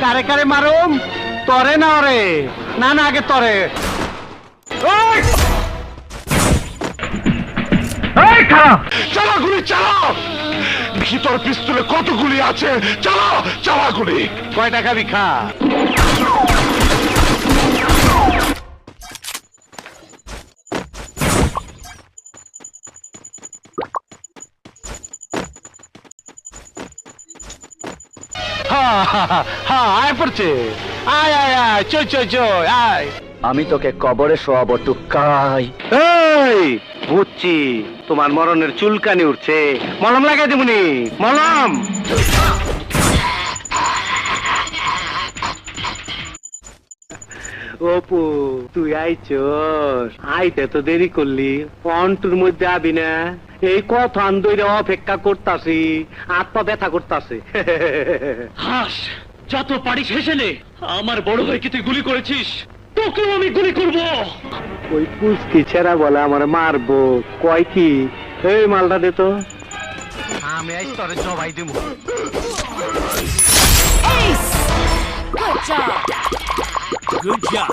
কারে কারে মারুম তরে না ওরে না না আগে তরে চালা গুলি চালাও ভিতর পিস্তলে কত গুলি আছে চালাও চালা গুলি কয় টাকা বিখা আয় পড়ছে আয় আয় আয় চই চই চই আয় আমি তোকে কবরে শোয়াবো টুকাই। এই বুঝছি তোমার মরণের চুলকানি উঠছে মলম লাগাই দেবনি মলম অপু তুই আইছস আইতে তো দেরি করলি অন্টুর মধ্যে আবি না এই কথা আন্দোলনে অপেক্ষা করতাছি হাত পা ব্যথা করতাছে হাস যত পারিস হেসে নে, আমার বড় ভাইকে তুই গুলি করেছিস, তোকেও আমি গুলি করবো। ওই পুষ্টি ছেড়া বলে আমার মারবো কয় কি এই মালটা দে তো আমি আজ তোরে জবাই দেব Ace! Good job! Good job.